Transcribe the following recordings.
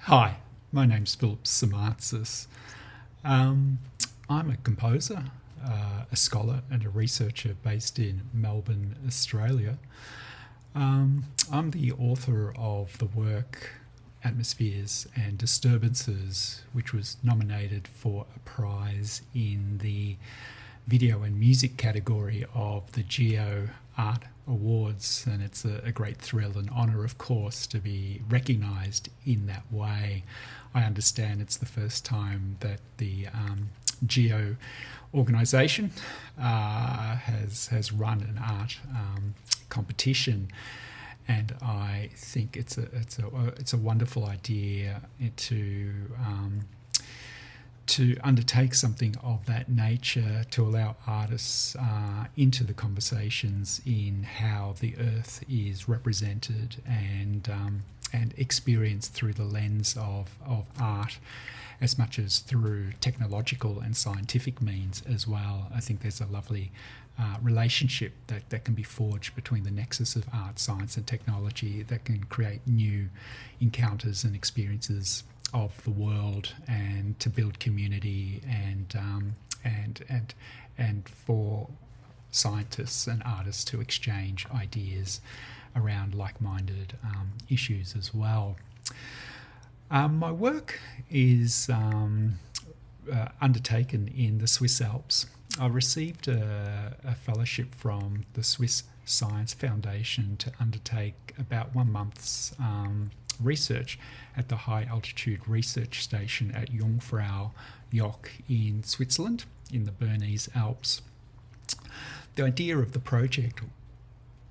Hi, my name's Philip Samartzis. I'm a composer, a scholar, and a researcher based in Melbourne, Australia. I'm the author of the work Atmospheres and Disturbances, which was nominated for a prize in the video and music category of the GEO Art Awards, and it's a great thrill and honour, of course, to be recognised in that way. I understand it's the first time that the GEO organisation has run an art competition, and I think it's a wonderful idea to undertake something of that nature, to allow artists into the conversations in how the Earth is represented and experienced through the lens of art, as much as through technological and scientific means as well. I think there's a lovely relationship that can be forged between the nexus of art, science and technology that can create new encounters and experiences of the world, and to build community and for scientists and artists to exchange ideas around like-minded issues as well. My work is undertaken in the Swiss Alps. I received a fellowship from the Swiss Science Foundation to undertake about 1 month's research at the High Altitude Research Station at Jungfrau Joch in Switzerland, in the Bernese Alps. The idea of the project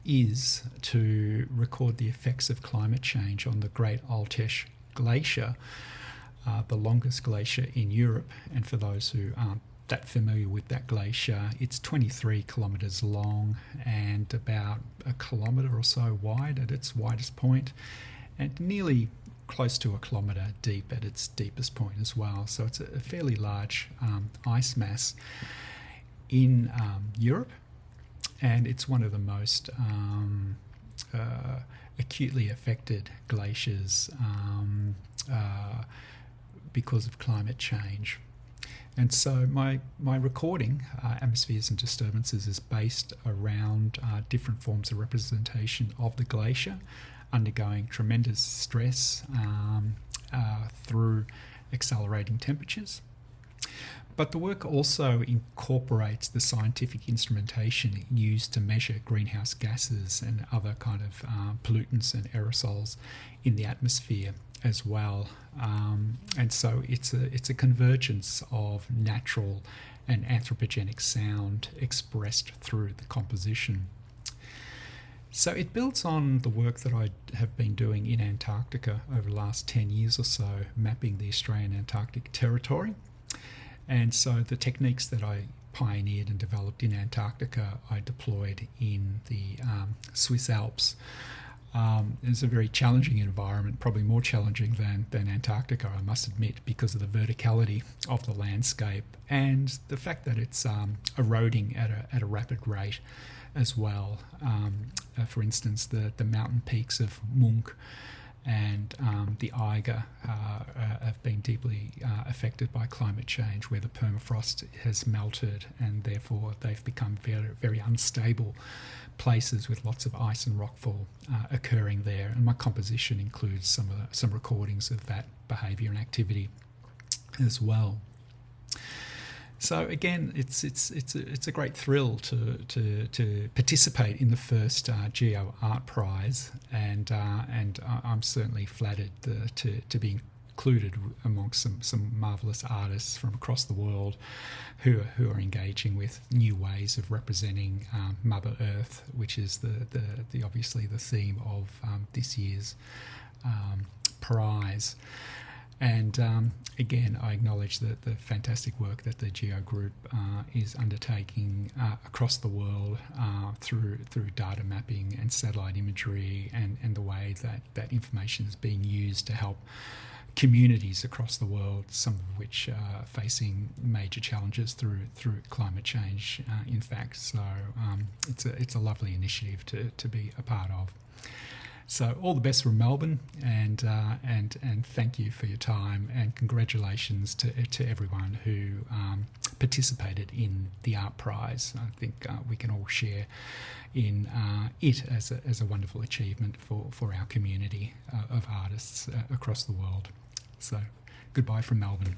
is to record the effects of climate change on the Great Altesch Glacier, the longest glacier in Europe. And for those who aren't that familiar with that glacier, it's 23 kilometres long and about a kilometre or so wide at its widest point, and nearly close to a kilometre deep at its deepest point as well. So it's a fairly large ice mass in Europe, and it's one of the most acutely affected glaciers because of climate change. And so my recording, Atmospheres and Disturbances, is based around different forms of representation of the glacier undergoing tremendous stress through accelerating temperatures. But the work also incorporates the scientific instrumentation used to measure greenhouse gases and other kind of pollutants and aerosols in the atmosphere as well. And so it's a convergence of natural and anthropogenic sound expressed through the composition. So it builds on the work that I have been doing in Antarctica over the last 10 years or so, mapping the Australian Antarctic territory. And so the techniques that I pioneered and developed in Antarctica, I deployed in the Swiss Alps. It's a very challenging environment, probably more challenging than Antarctica, I must admit, because of the verticality of the landscape and the fact that it's eroding at a rapid rate as well. For instance, the mountain peaks of Munk and the Eiger have been deeply affected by climate change, where the permafrost has melted and therefore they've become very, very unstable places with lots of ice and rockfall occurring there. And my composition includes some recordings of that behaviour and activity as well. So again, it's a great thrill to participate in the first GEO Art Prize, and I'm certainly flattered to be included amongst some marvellous artists from across the world who are engaging with new ways of representing Mother Earth, which is the obviously the theme of this year's prize. And again, I acknowledge the fantastic work that the GEO Group is undertaking across the world through data mapping and satellite imagery, and the way that information is being used to help communities across the world, some of which are facing major challenges through climate change, in fact. So it's a lovely initiative to be a part of. So all the best from Melbourne, and thank you for your time, and congratulations to everyone who participated in the Art Prize. I think we can all share in it as a wonderful achievement for our community of artists across the world. So goodbye from Melbourne.